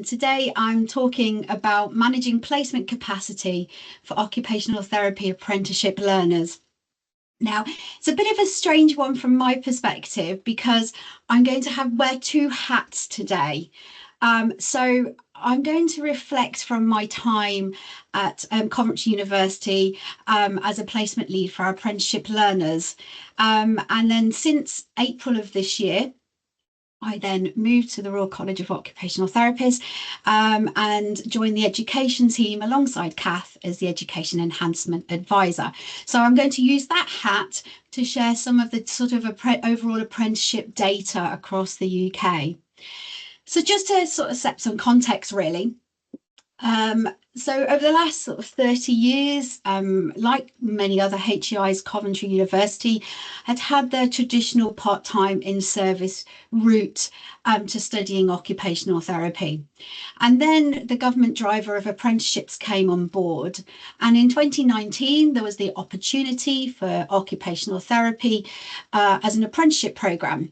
Today I'm talking about managing placement capacity for occupational therapy apprenticeship learners. Now, it's a bit of a strange one from my perspective because I'm going to wear two hats today. So I'm going to reflect from my time at Coventry University as a placement lead for our apprenticeship learners. And then since April of this year, I then moved to the Royal College of Occupational Therapists and joined the education team alongside Kath as the Education Enhancement Advisor. So I'm going to use that hat to share some of the sort of overall apprenticeship data across the UK. So just to sort of set some context, really. So over the last sort of 30 years, like many other HEIs, Coventry University had their traditional part-time in-service route to studying occupational therapy. And then the government driver of apprenticeships came on board. And in 2019, there was the opportunity for occupational therapy as an apprenticeship programme.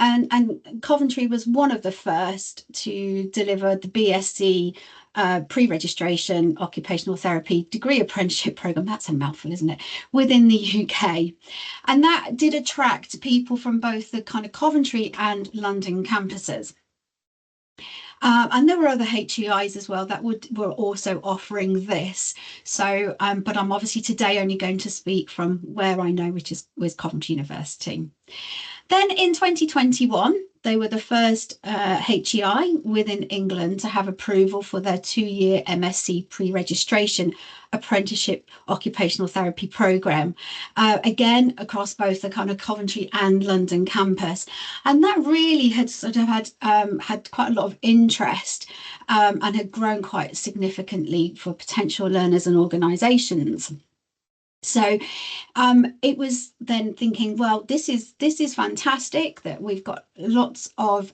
And Coventry was one of the first to deliver the BSc pre-registration occupational therapy degree apprenticeship programme. That's a mouthful, isn't it? Within the UK. And that did attract people from both the kind of Coventry and London campuses. And there were other HEIs as well that were also offering this. So, but I'm obviously today only going to speak from where I know, which is Coventry University. Then in 2021, they were the first HEI within England to have approval for their 2-year MSc pre-registration apprenticeship occupational therapy programme, again across both the kind of Coventry and London campus. And that really had sort of had quite a lot of interest and had grown quite significantly for potential learners and organisations. So it was then thinking, well, this is fantastic that we've got lots of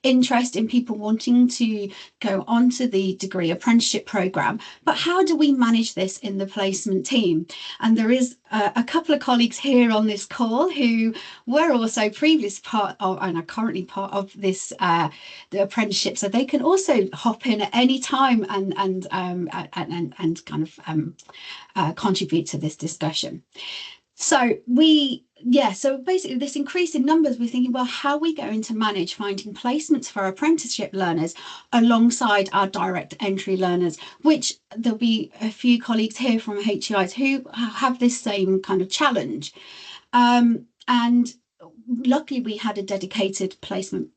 interest in people wanting to go onto the degree apprenticeship programme, but how do we manage this in the placement team? And there is a couple of colleagues here on this call who were also previous part of and are currently part of this the apprenticeship, so they can also hop in at any time and kind of contribute to this discussion. So so basically this increase in numbers, we're thinking, well, how are we going to manage finding placements for apprenticeship learners alongside our direct entry learners, which there'll be a few colleagues here from HEIs who have this same kind of challenge. And luckily we had a dedicated placement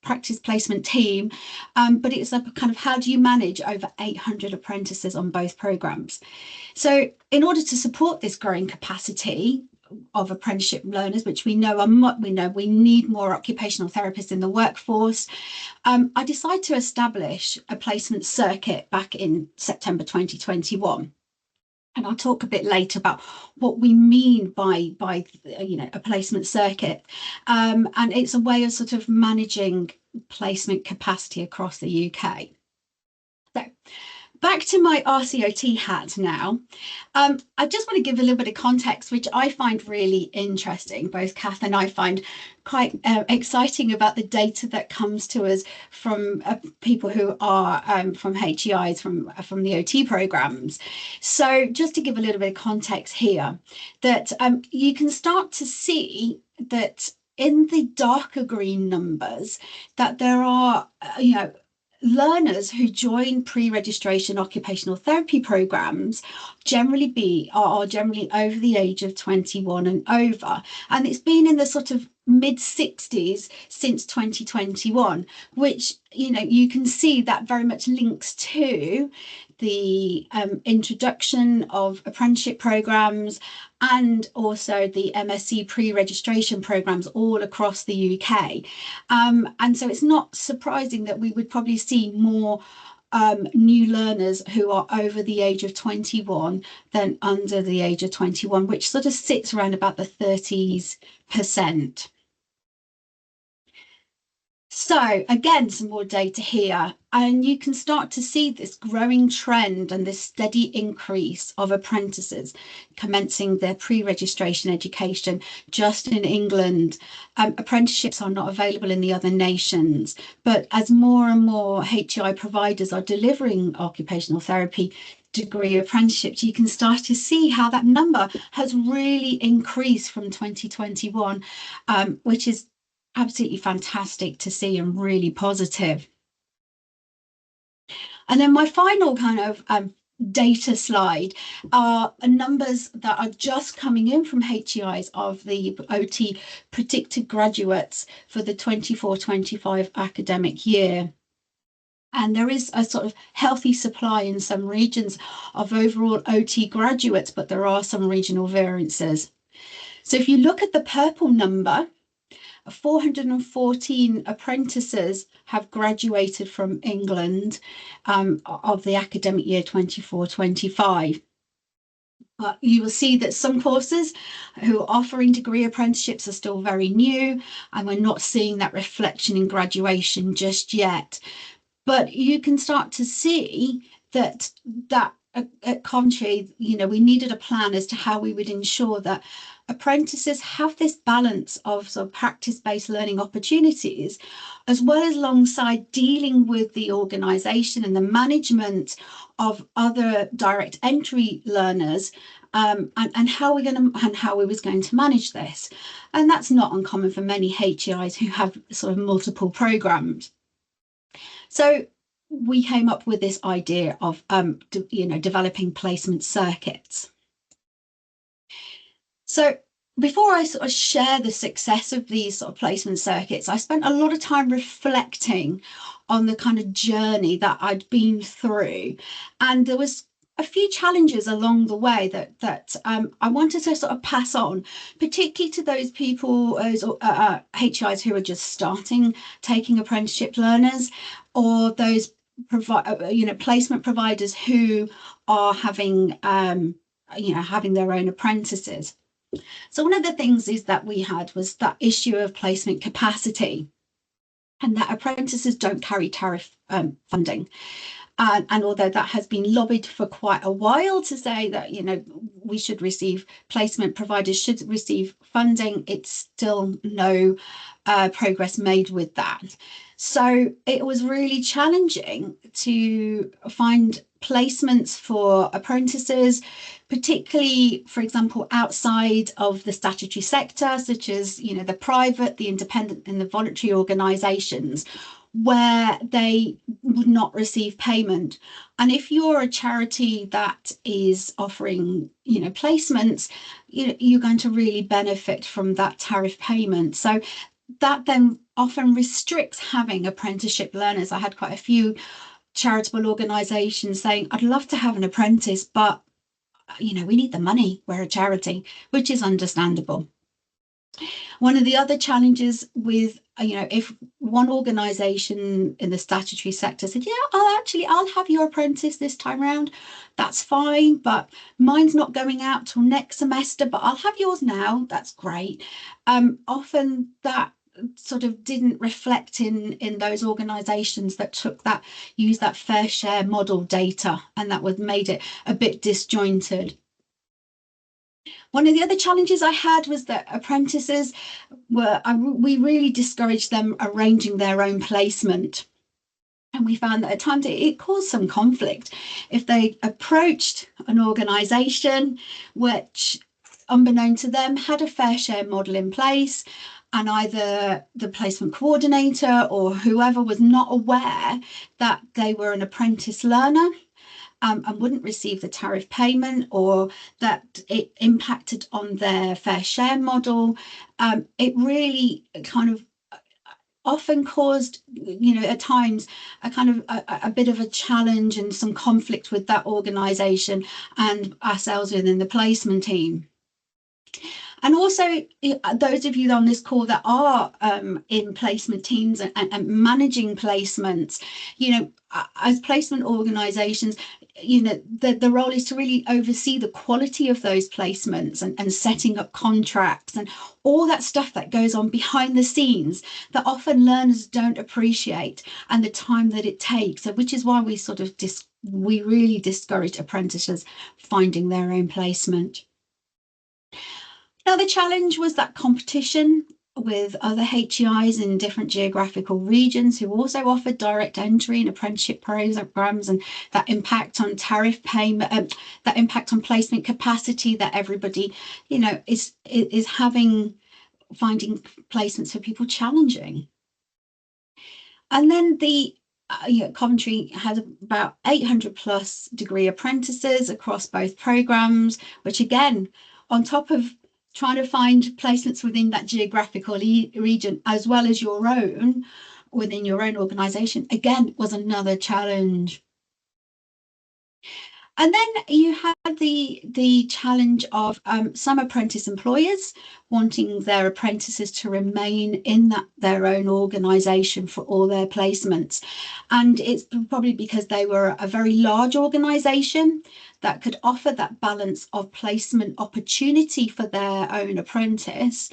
practice placement team, but it's a kind of how do you manage over 800 apprentices on both programs? So in order to support this growing capacity of apprenticeship learners, which we know we need more occupational therapists in the workforce, I decided to establish a placement circuit back in September 2021. And I'll talk a bit later about what we mean by a placement circuit. And it's a way of sort of managing placement capacity across the UK. So back to my RCOT hat now. I just want to give a little bit of context, which I find really interesting. Both Kath and I find quite exciting about the data that comes to us from people who are from HEIs, from the OT programs. So just to give a little bit of context here, that you can start to see that in the darker green numbers, that there are, learners who join pre-registration occupational therapy programs are generally over the age of 21 and over, and it's been in the sort of mid-60s since 2021, which you can see that very much links to the introduction of apprenticeship programs and also the MSc pre-registration programs all across the UK. And so it's not surprising that we would probably see more new learners who are over the age of 21 than under the age of 21, which sort of sits around about the 30%. So again, some more data here, and you can start to see this growing trend and this steady increase of apprentices commencing their pre-registration education just in England. Apprenticeships are not available in the other nations, but as more and more HEI providers are delivering occupational therapy degree apprenticeships, you can start to see how that number has really increased from 2021, which is absolutely fantastic to see and really positive. And then my final kind of data slide are numbers that are just coming in from HEIs of the OT predicted graduates for the 24-25 academic year. And there is a sort of healthy supply in some regions of overall OT graduates, but there are some regional variances. So if you look at the purple number, 414 apprentices have graduated from England of the academic year 24-25. You will see that some courses who are offering degree apprenticeships are still very new, and we're not seeing that reflection in graduation just yet. But you can start to see that at Coventry, we needed a plan as to how we would ensure that apprentices have this balance of sort of practice-based learning opportunities, as well as alongside dealing with the organisation and the management of other direct entry learners, and how we was going to manage this. And that's not uncommon for many HEIs who have sort of multiple programs. So we came up with this idea of developing placement circuits. So before I sort of share the success of these sort of placement circuits, I spent a lot of time reflecting on the kind of journey that I'd been through, and there was a few challenges along the way that I wanted to sort of pass on, particularly to those people, those HIs who are just starting taking apprenticeship learners, or those placement providers who are having having their own apprentices. So one of the things is that we had was that issue of placement capacity, and that apprentices don't carry tariff funding. And although that has been lobbied for quite a while to say that, we should receive, placement providers should receive funding, it's still no progress made with that. So it was really challenging to find placements for apprentices, particularly, for example, outside of the statutory sector, such as, the private, the independent and the voluntary organisations, where they would not receive payment. And if you're a charity that is offering, placements, you're going to really benefit from that tariff payment. So that then often restricts having apprenticeship learners. I had quite a few charitable organisations saying, I'd love to have an apprentice, but, we need the money. We're a charity, which is understandable. One of the other challenges with, if one organisation in the statutory sector said, yeah, I'll have your apprentice this time around, that's fine, but mine's not going out till next semester, but I'll have yours now, that's great. Often that sort of didn't reflect in those organisations that used that fair share model data, and that made it a bit disjointed. One of the other challenges I had was that apprentices we really discouraged them arranging their own placement. And we found that at times it caused some conflict. If they approached an organisation which, unbeknown to them, had a fair share model in place, and either the placement coordinator or whoever was not aware that they were an apprentice learner, and wouldn't receive the tariff payment, or that it impacted on their fair share model, it really kind of often caused, at times a kind of a bit of a challenge and some conflict with that organisation and ourselves within the placement team. And also, those of you on this call that are in placement teams and managing placements, as placement organisations, the role is to really oversee the quality of those placements and setting up contracts and all that stuff that goes on behind the scenes that often learners don't appreciate, and the time that it takes, which is why we really discourage apprentices finding their own placement. Now, the challenge was that competition with other HEIs in different geographical regions who also offered direct entry and apprenticeship programs, and that impact on tariff payment, that impact on placement capacity that everybody, is finding placements for people challenging. And then Coventry had about 800 plus degree apprentices across both programs, which again, on top of trying to find placements within that geographical region, as well as your own, within your own organisation, again, was another challenge. And then you had the challenge of some apprentice employers wanting their apprentices to remain in their own organisation for all their placements. And it's probably because they were a very large organisation that could offer that balance of placement opportunity for their own apprentice.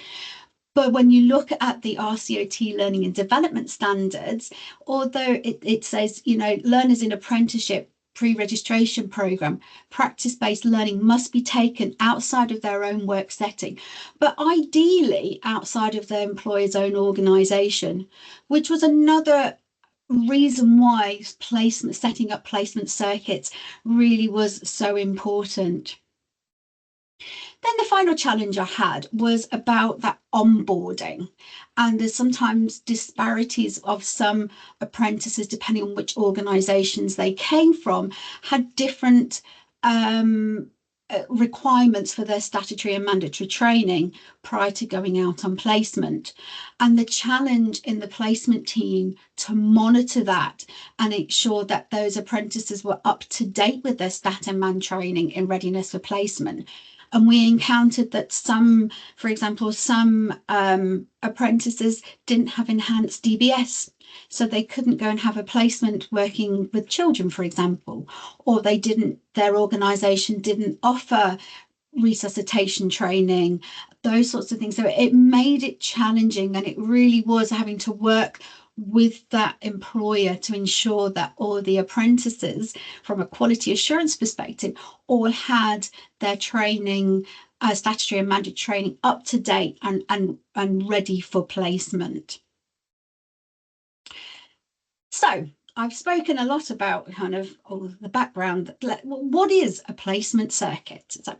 But when you look at the RCOT learning and development standards, although it says, learners in apprenticeship pre-registration program, practice-based learning must be taken outside of their own work setting, but ideally outside of their employer's own organisation, which was another reason why setting up placement circuits really was so important. Then the final challenge I had was about that onboarding, and there's sometimes disparities of some apprentices depending on which organisations they came from, had different requirements for their statutory and mandatory training prior to going out on placement, and the challenge in the placement team to monitor that and ensure that those apprentices were up to date with their stat and man training in readiness for placement. And we encountered that for example, some apprentices didn't have enhanced DBS, so they couldn't go and have a placement working with children, for example, or their organisation didn't offer resuscitation training, those sorts of things. So it made it challenging, and it really was having to work with that employer to ensure that all the apprentices, from a quality assurance perspective, all had their training, statutory and mandatory training, up to date and ready for placement. So I've spoken a lot about kind of the background. What is a placement circuit? So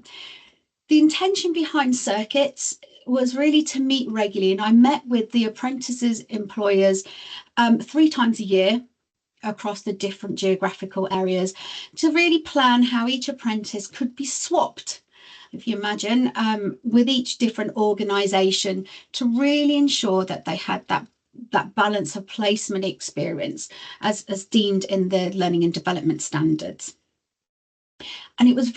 the intention behind circuits was really to meet regularly, and I met with the apprentices' employers 3 times a year across the different geographical areas to really plan how each apprentice could be swapped, if you imagine, with each different organisation, to really ensure that they had that balance of placement experience as deemed in the learning and development standards. And it was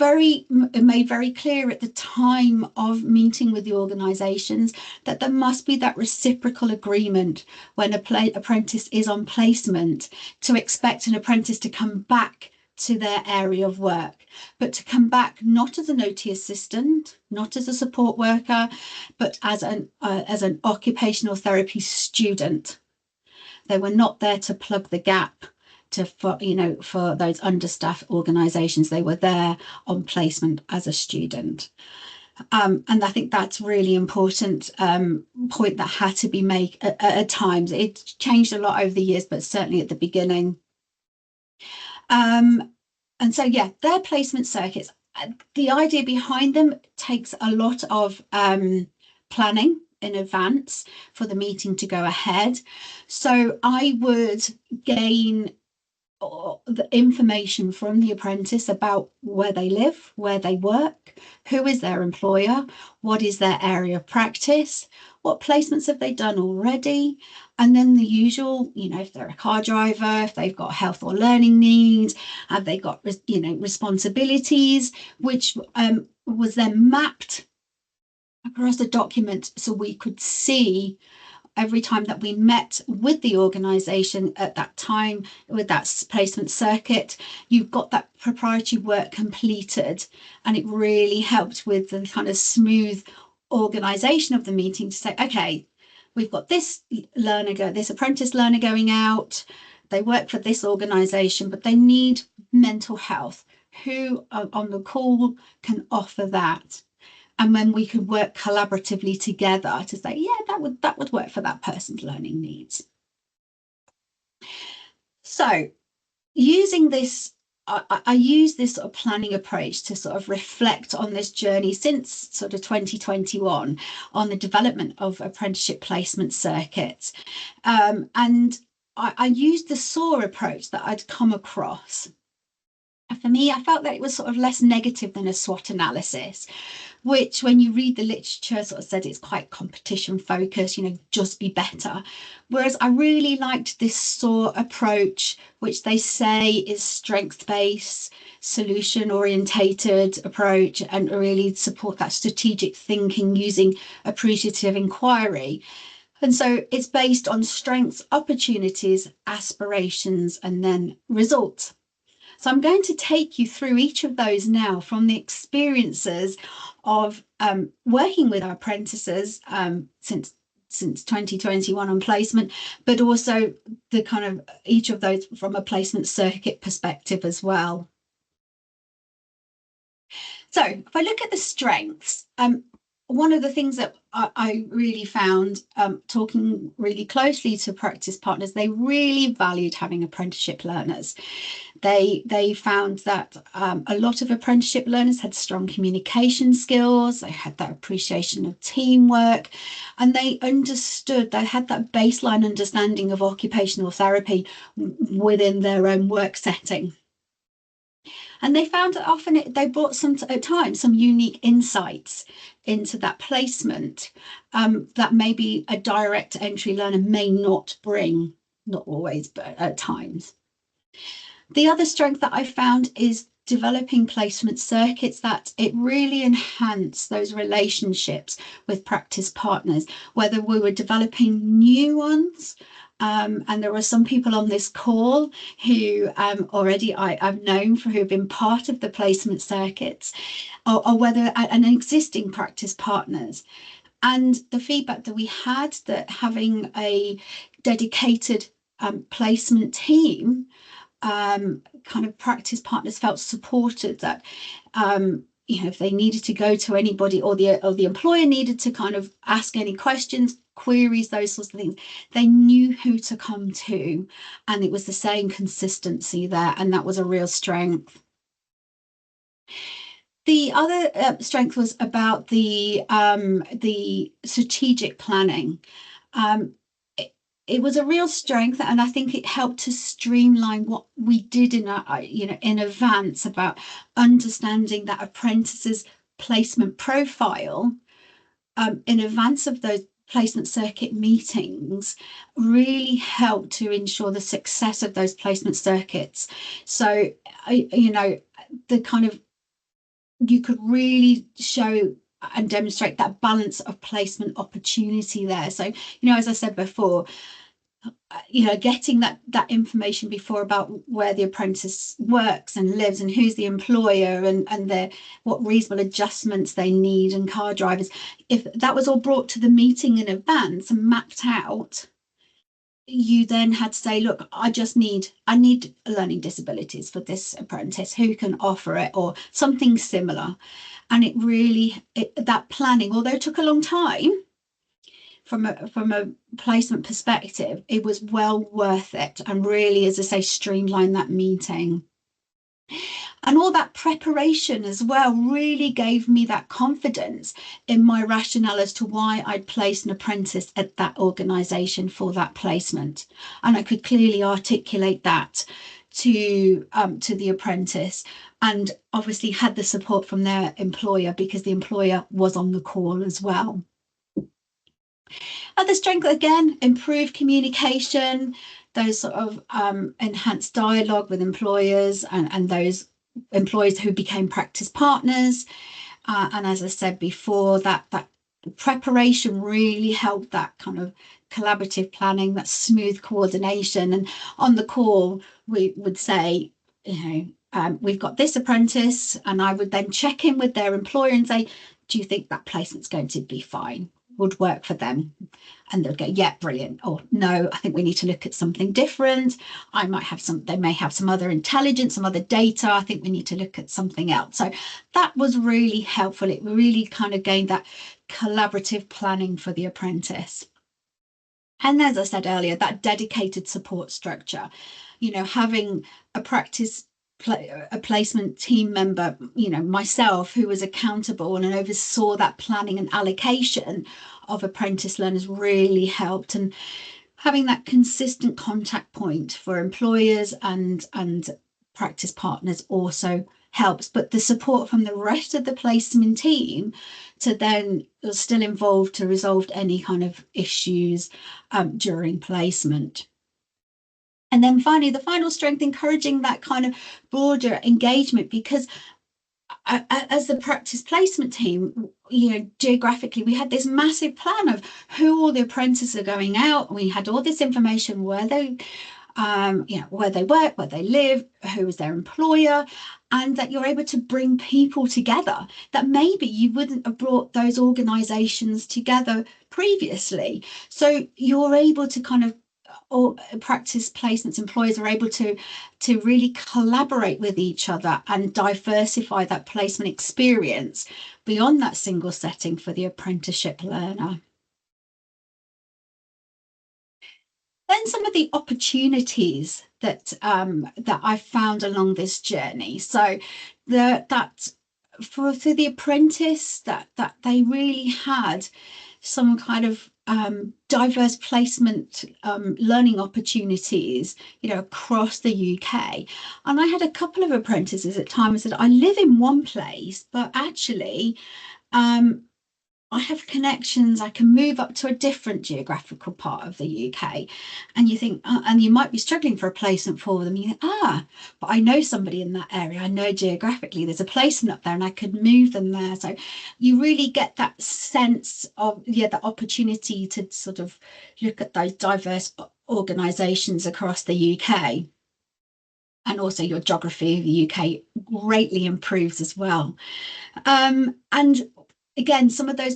made very clear at the time of meeting with the organisations that there must be that reciprocal agreement when an apprentice is on placement, to expect an apprentice to come back to their area of work, but to come back not as an OT assistant, not as a support worker, but as an occupational therapy student. They were not there to plug the gap for those understaffed organisations. They were there on placement as a student. And I think that's really important point that had to be made at times. It's changed a lot over the years, but certainly at the beginning. And so, yeah, their placement circuits, the idea behind them takes a lot of planning in advance for the meeting to go ahead. So I would gain the information from the apprentice about where they live, where they work, who is their employer, what is their area of practice, what placements have they done already, and then the usual, if they're a car driver, if they've got health or learning needs, have they got responsibilities, which was then mapped across the document so we could see every time that we met with the organisation at that time with that placement circuit, you've got that preparatory work completed, and it really helped with the kind of smooth organisation of the meeting to say, okay, we've got this this apprentice learner going out, they work for this organisation, but they need mental health. Who on the call can offer that? And then we could work collaboratively together to say, yeah, that would work for that person's learning needs. So using this, I use this sort of planning approach to sort of reflect on this journey since sort of 2021 on the development of apprenticeship placement circuits. And I used the SAW approach that I'd come across. For me, I felt that it was sort of less negative than a SWOT analysis, which when you read the literature sort of said it's quite competition focused, just be better. Whereas I really liked this SAW approach, which they say is strength-based, solution-orientated approach, and really support that strategic thinking using appreciative inquiry. And so it's based on strengths, opportunities, aspirations, and then results. So I'm going to take you through each of those now from the experiences of working with our apprentices since 2021 on placement, but also the kind of each of those from a placement circuit perspective as well. So if I look at the strengths, one of the things that I really found talking really closely to practice partners, they really valued having apprenticeship learners. They found that a lot of apprenticeship learners had strong communication skills, they had that appreciation of teamwork, and they had that baseline understanding of occupational therapy within their own work setting. And they found that often they brought at times some unique insights into that placement that maybe a direct entry learner may not bring, not always, but at times. The other strength that I found is developing placement circuits that it really enhanced those relationships with practice partners, whether we were developing new ones. And there were some people on this call who already I've known who have been part of the placement circuits, or whether an existing practice partners. And the feedback that we had that having a dedicated placement team, kind of practice partners felt supported, that if they needed to go to anybody or the employer needed to kind of ask any questions, queries, those sorts of things, they knew who to come to, and it was the same consistency there, and that was a real strength. The other strength was about the strategic planning. It was a real strength, and I think it helped to streamline what we did in advance about understanding that apprentices' placement profile in advance of those placement circuit meetings really helped to ensure the success of those placement circuits. So, the kind of, you could really show and demonstrate that balance of placement opportunity there. So, as I said before, getting that information before about where the apprentice works and lives and who's the employer and what reasonable adjustments they need and car drivers, if that was all brought to the meeting in advance and mapped out, you then had to say, look, I need learning disabilities for this apprentice, who can offer it, or something similar. And it really, that planning, although it took a long time, from a placement perspective, it was well worth it, and really, as I say, streamline that meeting. And all that preparation as well really gave me that confidence in my rationale as to why I'd placed an apprentice at that organisation for that placement. And I could clearly articulate that to the apprentice, and obviously had the support from their employer, because the employer was on the call as well. Other strength, again, improved communication, those sort of enhanced dialogue with employers and those employees who became practice partners. And as I said before, that preparation really helped that kind of collaborative planning, that smooth coordination. And on the call, we would say, we've got this apprentice, and I would then check in with their employer and say, do you think that placement's going to be fine? Would work for them? And they'll go, yeah, brilliant. Or no, I think we need to look at something different. They may have some other intelligence, some other data. I think we need to look at something else. So that was really helpful. It really kind of gained that collaborative planning for the apprentice. And as I said earlier, that dedicated support structure, having a placement team member, myself, who was accountable and oversaw that planning and allocation of apprentice learners really helped. And having that consistent contact point for employers and practice partners also helps. But the support from the rest of the placement team to then still involved to resolve any kind of issues during placement. And then finally, the final strength, encouraging that kind of broader engagement, because as the practice placement team, geographically, we had this massive plan of who all the apprentices are going out. We had all this information, where they work, where they live, who is their employer, and that you're able to bring people together that maybe you wouldn't have brought those organizations together previously. So you're able to kind of, or practice placements, employers are able to really collaborate with each other and diversify that placement experience beyond that single setting for the apprenticeship learner. Then some of the opportunities that I found along this journey. So that for the apprentice, that they really had some kind of diverse placement learning opportunities, across the UK. And I had a couple of apprentices at times that I live in one place, but actually I have connections. I can move up to a different geographical part of the UK. And you think, and you might be struggling for a placement for them. You think, but I know somebody in that area. I know geographically there's a placement up there and I could move them there. So you really get that sense of, the opportunity to sort of look at those diverse organisations across the UK. And also your geography of the UK greatly improves as well. And again, some of those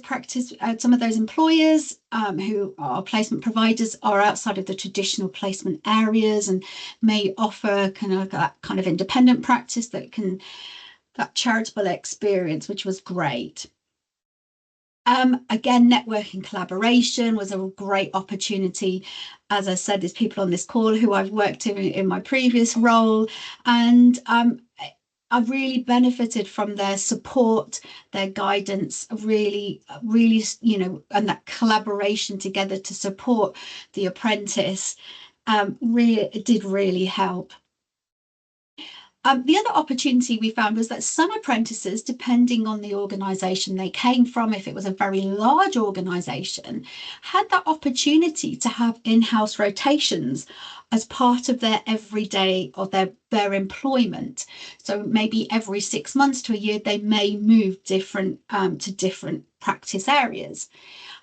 employers who are placement providers are outside of the traditional placement areas and may offer that kind of independent practice that charitable experience, which was great. Again, networking collaboration was a great opportunity. As I said, there's people on this call who I've worked in my previous role, and I've really benefited from their support, their guidance, really, and that collaboration together to support the apprentice. It did really help. The other opportunity we found was that some apprentices, depending on the organisation they came from, if it was a very large organisation, had that opportunity to have in-house rotations as part of their everyday or their employment. So maybe every 6 months to a year, they may move to different practice areas.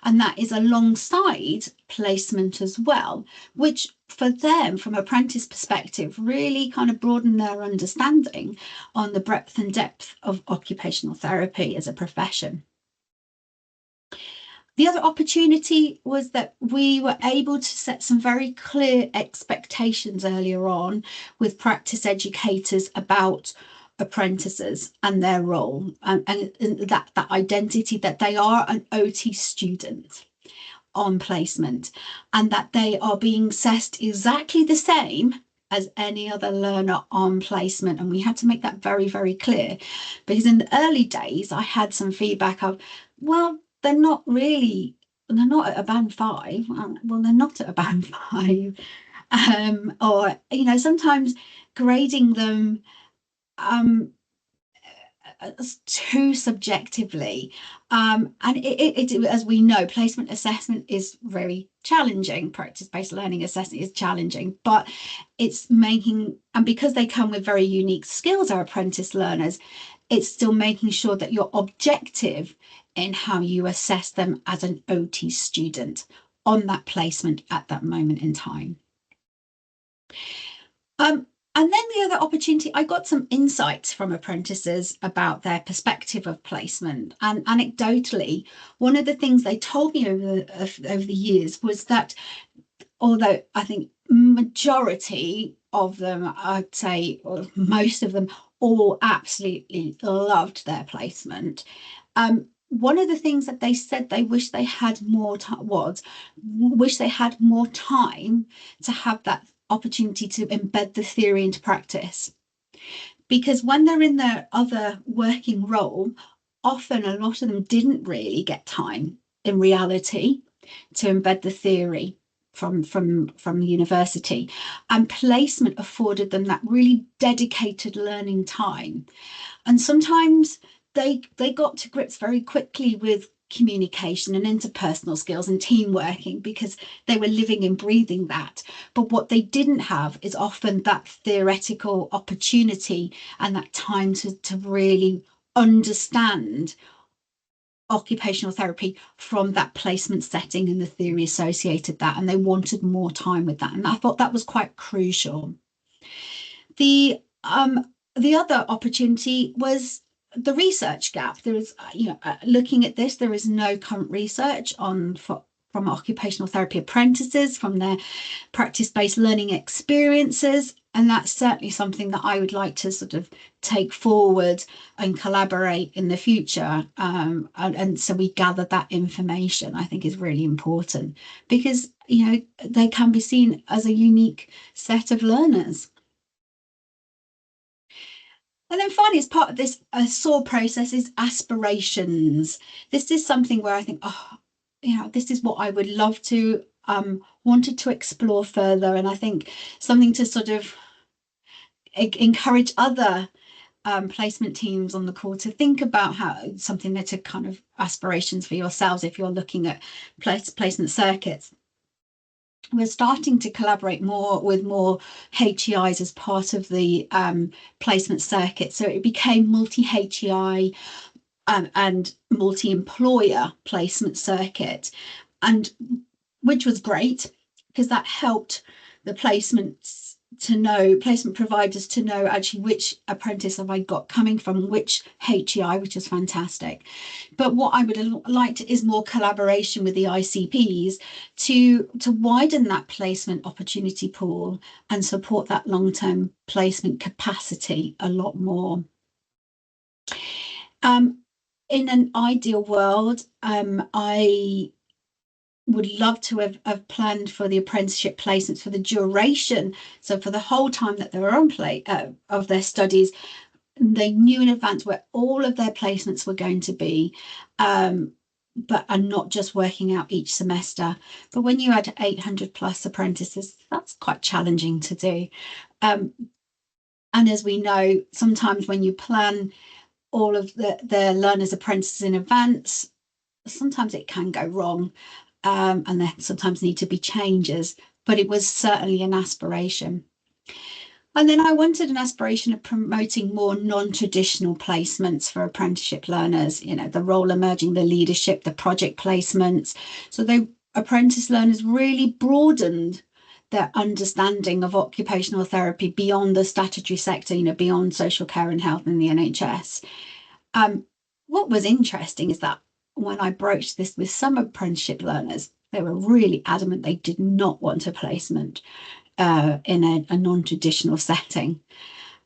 And that is alongside placement as well, which for them, from apprentice perspective, really kind of broadened their understanding on the breadth and depth of occupational therapy as a profession. The other opportunity was that we were able to set some very clear expectations earlier on with practice educators about apprentices and their role, and that identity that they are an OT student on placement and that they are being assessed exactly the same as any other learner on placement. And we had to make that very, very clear, because in the early days I had some feedback of, well, they're not at a band 5. Well, they're not at a band 5. Or, sometimes grading them too subjectively. And it, as we know, placement assessment is very challenging. Practice-based learning assessment is challenging, but it's making, and because they come with very unique skills, our apprentice learners, it's still making sure that you're objective in how you assess them as an OT student on that placement at that moment in time. And then the other opportunity, I got some insights from apprentices about their perspective of placement. And anecdotally, one of the things they told me over the years was that, although I think majority of them, I'd say, or most of them, all absolutely loved their placement. One of the things that they said they wish they had more wish they had more time to have that opportunity to embed the theory into practice. Because when they're in their other working role, often a lot of them didn't really get time in reality to embed the theory from university, and placement afforded them that really dedicated learning time. And sometimes they got to grips very quickly with communication and interpersonal skills and team working because they were living and breathing that. But what they didn't have is often that theoretical opportunity and that time to really understand occupational therapy from that placement setting and the theory associated that, and they wanted more time with that, and I thought that was quite crucial. The other opportunity was the research gap. There is, looking at this, there is no current research from occupational therapy apprentices, from their practice-based learning experiences. And that's certainly something that I would like to sort of take forward and collaborate in the future. And so we gather that information, I think, is really important because, they can be seen as a unique set of learners. And then finally, as part of this SOAR process is aspirations. This is something where I think, this is what I would love to, wanted to explore further. And I think something to sort of encourage other placement teams on the call to think about something that's a kind of aspirations for yourselves if you're looking at placement circuits. We're starting to collaborate more with more HEIs as part of the placement circuit. So it became multi-HEI and multi-employer placement circuit, and which was great because that helped the placement providers to know actually which apprentice have I got coming from which HEI, which is fantastic. But what I would like is more collaboration with the ICPs to widen that placement opportunity pool and support that long-term placement capacity a lot more. In an ideal world, I would love to have planned for the apprenticeship placements for the duration. So for the whole time that they were on of their studies, they knew in advance where all of their placements were going to be, but are not just working out each semester. But when you add 800 plus apprentices, that's quite challenging to do. And as we know, sometimes when you plan all of the learners' apprentices in advance, sometimes it can go wrong. And there sometimes need to be changes, but it was certainly an aspiration. And then I wanted an aspiration of promoting more non-traditional placements for apprenticeship learners, the role emerging, the leadership, the project placements. So the apprentice learners really broadened their understanding of occupational therapy beyond the statutory sector, beyond social care and health in the NHS. What was interesting is that when I broached this with some apprenticeship learners, they were really adamant they did not want a placement in a non-traditional setting.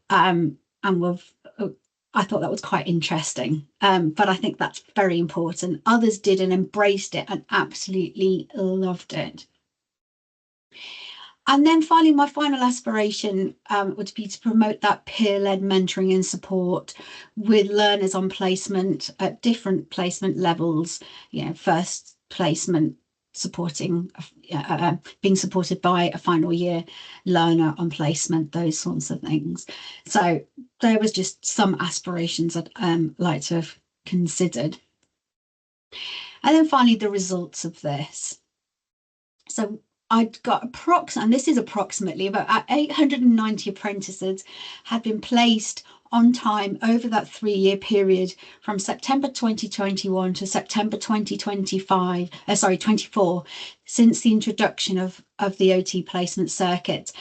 I thought that was quite interesting, but I think that's very important. Others did and embraced it and absolutely loved it. And then finally, my final aspiration would be to promote that peer-led mentoring and support with learners on placement at different placement levels, first placement supporting, being supported by a final year learner on placement, those sorts of things. So there was just some aspirations I'd like to have considered. And then finally, the results of this. So I'd got and this is approximately about 890 apprentices had been placed on time over that 3-year period from September 2021 to September 24, since the introduction of the OT placement circuit.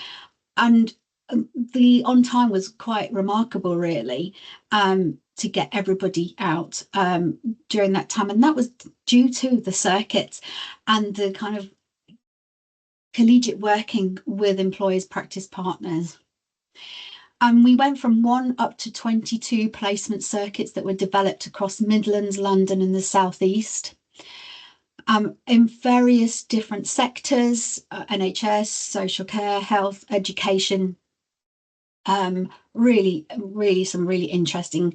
And the on time was quite remarkable, really, to get everybody out during that time. And that was due to the circuits and the kind of collegiate working with employers' practice partners. And we went from 1 up to 22 placement circuits that were developed across Midlands, London, and the Southeast. In various different sectors, NHS, social care, health, education. Really some really interesting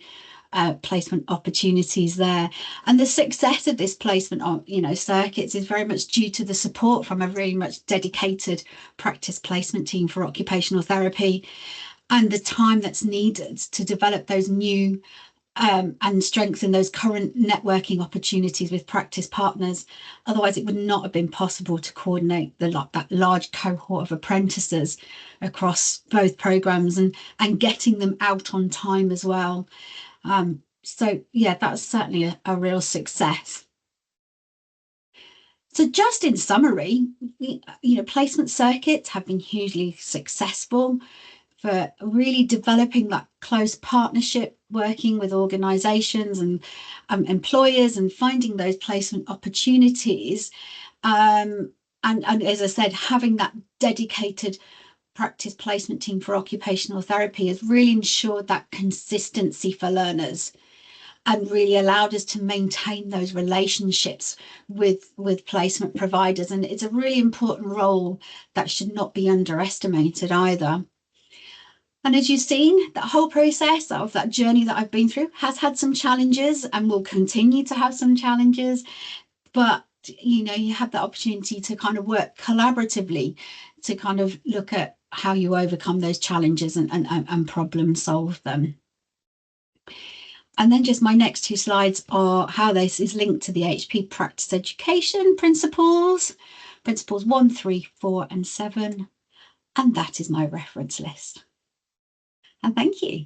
placement opportunities there. And the success of this placement circuits is very much due to the support from a very much dedicated practice placement team for occupational therapy, and the time that's needed to develop those new and strengthen those current networking opportunities with practice partners. Otherwise, it would not have been possible to coordinate that large cohort of apprentices across both programs and getting them out on time as well. So yeah, that's certainly a real success. So just in summary, placement circuits have been hugely successful for really developing that close partnership, working with organisations and employers and finding those placement opportunities. And as I said, having that dedicated practice placement team for occupational therapy has really ensured that consistency for learners and really allowed us to maintain those relationships with placement providers. And it's a really important role that should not be underestimated either. And as you've seen, that whole process of that journey that I've been through has had some challenges and will continue to have some challenges. But, you have the opportunity to kind of work collaboratively to kind of look at how you overcome those challenges and problem solve them. And then just my next 2 slides are how this is linked to the HP practice education principles 1, 3, 4, and 7. And that is my reference list. And thank you.